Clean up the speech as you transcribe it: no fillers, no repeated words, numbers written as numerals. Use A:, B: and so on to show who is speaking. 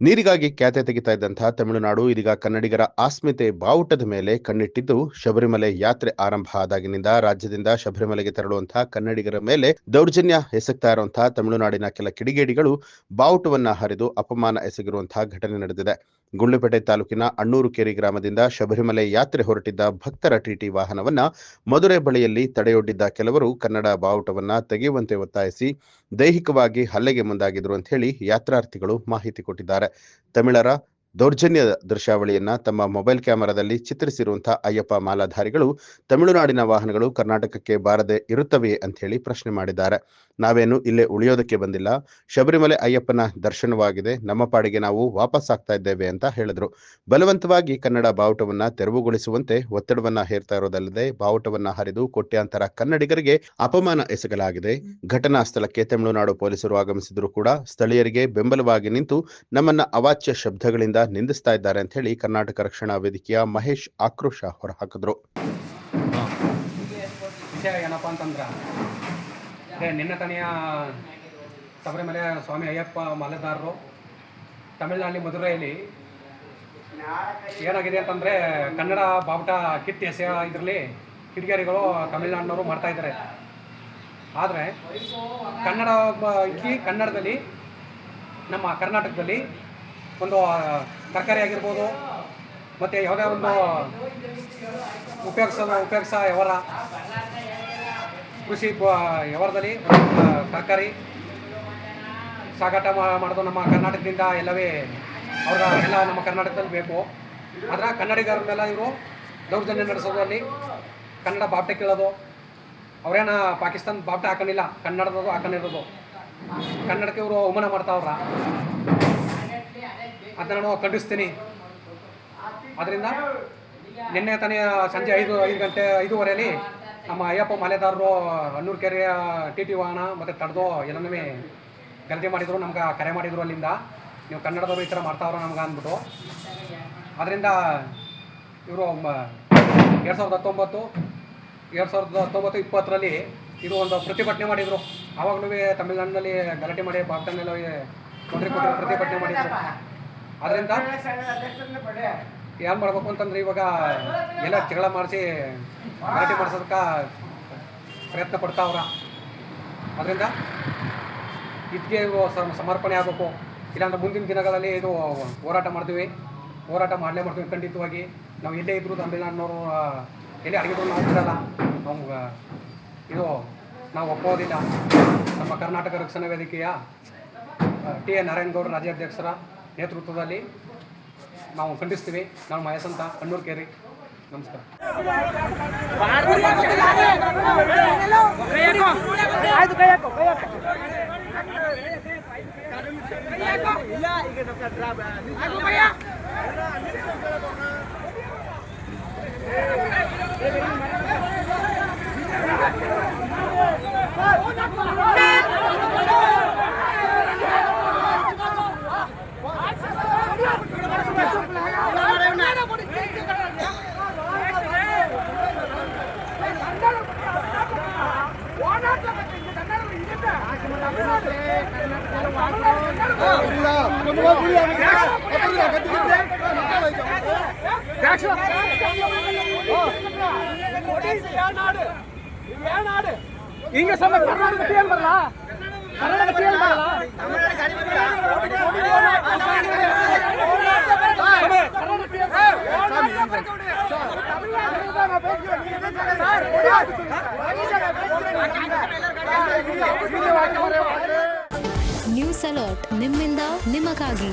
A: ನೀರಿಗಾಗಿ ಕ್ಯಾತೆ ತೆಗಿತಾ ಇದ್ದಂತಹ ತಮಿಳುನಾಡು ಇದೀಗ ಕನ್ನಡಿಗರ ಅಸ್ಮಿತೆ ಬಾವುಟದ ಮೇಲೆ ಕಣ್ಣಿಟ್ಟಿದ್ದು, ಶಬರಿಮಲೆ ಯಾತ್ರೆ ಆರಂಭ ಆದಾಗಿನಿಂದ ರಾಜ್ಯದಿಂದ ಶಬರಿಮಲೆಗೆ ತೆರಳುವಂತಹ ಕನ್ನಡಿಗರ ಮೇಲೆ ದೌರ್ಜನ್ಯ ಎಸಗ್ತಾ ಇರುವಂತಹ ತಮಿಳುನಾಡಿನ ಕೆಲ ಕಿಡಿಗೇಡಿಗಳು ಬಾವುಟವನ್ನ ಹರಿದು ಅಪಮಾನ ಎಸಗಿರುವಂತಹ ಘಟನೆ ನಡೆದಿದೆ. ಗುಂಡ್ಲುಪೇಟೆ ತಾಲೂಕಿನ ಅಣ್ಣೂರು ಕೇರಿ ಗ್ರಾಮದಿಂದ ಶಬರಿಮಲೆ ಯಾತ್ರೆ ಹೊರಟಿದ್ದ ಭಕ್ತರ ಟಿಟಿ ವಾಹನವನ್ನ ಮಧುರೆ ಬಳಿಯಲ್ಲಿ ತಡೆಯೊಡ್ಡಿದ್ದ ಕೆಲವರು ಕನ್ನಡ ಬಾವುಟವನ್ನ ತೆಗೆಯುವಂತೆ ಒತ್ತಾಯಿಸಿ ದೈಹಿಕವಾಗಿ ಹಲ್ಲೆಗೆ ಮುಂದಾಗಿದ್ರು ಅಂತ ಹೇಳಿ ಯಾತ್ರಾರ್ಥಿಗಳು ಮಾಹಿತಿ ಕೊಟ್ಟಿದ್ದಾರೆ. ತಮಿಳರ ದೌರ್ಜನ್ಯ ದೃಶ್ಯಾವಳಿಯನ್ನ ತಮ್ಮ ಮೊಬೈಲ್ ಕ್ಯಾಮೆರಾದಲ್ಲಿ ಚಿತ್ರಿಸಿರುವಂತಹ ಅಯ್ಯಪ್ಪ ಮಾಲಾಧಾರಿಗಳು ತಮಿಳುನಾಡಿನ ವಾಹನಗಳು ಕರ್ನಾಟಕಕ್ಕೆ ಬಾರದೆ ಇರುತ್ತವೆಯೇ ಅಂತ ಹೇಳಿ ಪ್ರಶ್ನೆ ಮಾಡಿದ್ದಾರೆ. ನಾವೇನು ಇಲ್ಲೇ ಉಳಿಯೋದಕ್ಕೆ ಬಂದಿಲ್ಲ, ಶಬರಿಮಲೆ ಅಯ್ಯಪ್ಪನ ದರ್ಶನವಾಗಿದೆ, ನಮ್ಮ ಪಾಡಿಗೆ ನಾವು ವಾಪಸ್ ಆಗ್ತಾ ಇದ್ದೇವೆ ಅಂತ ಹೇಳಿದ್ರು. ಬಲವಂತವಾಗಿ ಕನ್ನಡ ಬಾವುಟವನ್ನ ತೆರವುಗೊಳಿಸುವಂತೆ ಒತ್ತಡವನ್ನ ಹೇರ್ತಾ ಇರೋದಲ್ಲದೆ ಬಾವುಟವನ್ನ ಹರಿದು ಕೋಟ್ಯಾಂತರ ಕನ್ನಡಿಗರಿಗೆ ಅಪಮಾನ ಎಸಗಲಾಗಿದೆ. ಘಟನಾ ಸ್ಥಳಕ್ಕೆ ತಮಿಳುನಾಡು ಪೊಲೀಸರು ಆಗಮಿಸಿದ್ರು ಕೂಡ ಸ್ಥಳೀಯರಿಗೆ ಬೆಂಬಲವಾಗಿ ನಿಂತು ನಮ್ಮನ್ನ ಅವಾಚ್ಯ ಶಬ್ದಗಳಿಂದ ನಿಂದಿಸ್ತಾ ಇದ್ದಾರೆ ಅಂತ ಹೇಳಿ ಕರ್ನಾಟಕ ರಕ್ಷಣಾ ವೇದಿಕೆಯ ಮಹೇಶ್ ಆಕ್ರೋಶ ಹೊರಹಾಕಿದ್ರು.
B: ವಿಷಯ ಏನಪ್ಪ ಅಂತಂದ್ರೆ ನಿನ್ನೆ ತನೆಯ ಶಬರಿಮಲೆ ಸ್ವಾಮಿ ಅಯ್ಯಪ್ಪ ಮಾಲೆದಾರರು ತಮಿಳುನಾಡಿನ ಮಧುರೆಯಲ್ಲಿ ಏನಾಗಿದೆ ಅಂತಂದರೆ ಕನ್ನಡ ಬಾವುಟ ಕಿತ್ತು ಇದರಲ್ಲಿ ಕಿಡಿಗೇರಿಗಳು ತಮಿಳುನಾಡಿನವರು ಮಾಡ್ತಾ ಇದ್ದಾರೆ. ಆದರೆ ಕನ್ನಡದಲ್ಲಿ ನಮ್ಮ ಕರ್ನಾಟಕದಲ್ಲಿ ಒಂದು ತರಕಾರಿ ಆಗಿರ್ಬೋದು ಮತ್ತು ಯಾವುದೇ ಒಂದು ಉಪಯೋಗಿಸ ವ್ಯವಹಾರ ಕೃಷಿ ವ್ಯವಹಾರದಲ್ಲಿ ತರಕಾರಿ ಸಾಗಾಟ ಮಾಡೋದು ನಮ್ಮ ಕರ್ನಾಟಕದಿಂದ ಎಲ್ಲವೇ ಎಲ್ಲ ನಮ್ಮ ಕರ್ನಾಟಕದಲ್ಲಿ ಬೇಕು. ಆದರೆ ಕನ್ನಡಿಗರ ಮೇಲೆ ಇವರು ದೌರ್ಜನ್ಯ ನಡೆಸೋದ್ರಲ್ಲಿ ಕನ್ನಡ ಬಾವುಟ ಕೀಳೋದು, ಅವರೇನ ಪಾಕಿಸ್ತಾನ ಬಾವುಟ ಹಾಕೊಂಡಿಲ್ಲ, ಕನ್ನಡದದು ಹಾಕೊಂಡಿರೋದು. ಕನ್ನಡಕ್ಕೆ ಇವರು ಅವಮಾನ ಮಾಡ್ತಾವ್ರ, ಅದನ್ನು ನಾನು ಖಂಡಿಸ್ತೀನಿ. ಅದರಿಂದ ನಿನ್ನೆ ತಾನೇ ಸಂಜೆ 5:05 ನಮ್ಮ ಅಯ್ಯಪ್ಪ ಮಾಲೆದಾರರು ಅಣ್ಣೂರು ಕೆರೆಯ ಟಿ ವಾಹನ ಮತ್ತು ತಡೆದು ಎಲ್ಲನೂ ಗಲಾಟೆ ಮಾಡಿದರು. ನಮ್ಗೆ ಕರೆ ಮಾಡಿದರು ಅಲ್ಲಿಂದ, ನೀವು ಕನ್ನಡದವರು ಈ ಥರ ಮಾಡ್ತಾವ್ರ ನಮ್ಗೆ ಅಂದ್ಬಿಟ್ಟು. ಅದರಿಂದ ಇವರು 2019-2020 ಇದು ಒಂದು ಪ್ರತಿಭಟನೆ ಮಾಡಿದರು. ಆವಾಗಲೂ ತಮಿಳುನಾಡಿನಲ್ಲಿ ಗಲಾಟೆ ಮಾಡಿ ಬಾವುಟನೆಲ್ಲ ತೊಂದರೆ ಕೊಟ್ಟು ಪ್ರತಿಭಟನೆ ಮಾಡಿದರು. ಅದರಿಂದ ಏನು ಮಾಡಬೇಕು ಅಂತಂದ್ರೆ ಇವಾಗ ಎಲ್ಲ ಜಗಳ ಮಾಡಿಸಿ ಗಲಾಟೆ ಮಾಡಿಸೋದಕ್ಕೆ ಪ್ರಯತ್ನ ಪಡ್ತಾವ್ರ. ಅದರಿಂದ ಇದಕ್ಕೆ ಸಮರ್ಪಣೆ ಆಗಬೇಕು. ಇಲ್ಲಾಂದ್ರೆ ಮುಂದಿನ ದಿನಗಳಲ್ಲಿ ಇದು ಹೋರಾಟ ಮಾಡ್ತೀವಿ ಖಂಡಿತವಾಗಿ. ನಾವು ಎಲ್ಲೇ ಇದ್ದರೂ ತಮಿಳುನಾಡಿನವರು ಎಲ್ಲೇ ಅಡಗಿದ್ರು ನಾವು ಬಿಡಲ್ಲ, ನಾವು ಒಪ್ಪೋದಿಲ್ಲ. ನಮ್ಮ ಕರ್ನಾಟಕ ರಕ್ಷಣಾ ವೇದಿಕೆಯ ಟಿ.ಎನ್. ನಾರಾಯಣಗೌಡ ರಾಜ್ಯಾಧ್ಯಕ್ಷರ ನೇತೃತ್ವದಲ್ಲಿ ನಾವು ಖಂಡಿಸ್ತೀವಿ. ನಾನು ಮಹೇಶ್ ಅಂತ, ಅಣ್ಣೂರು ಕೇರಿ. ನಮಸ್ಕಾರ. ಹಿಂಗ ಸಮ ಕರ್ನಾಟಕ ಏನ್ ಬರಲ್ಲ, ಕರ್ನಾಟಕ ಏನ್ ಬರಲ್ಲ.
C: ನ್ಯೂಸ್ ಅಲರ್ಟ್, ನಿಮ್ಮಿಂದ ನಿಮಗಾಗಿ.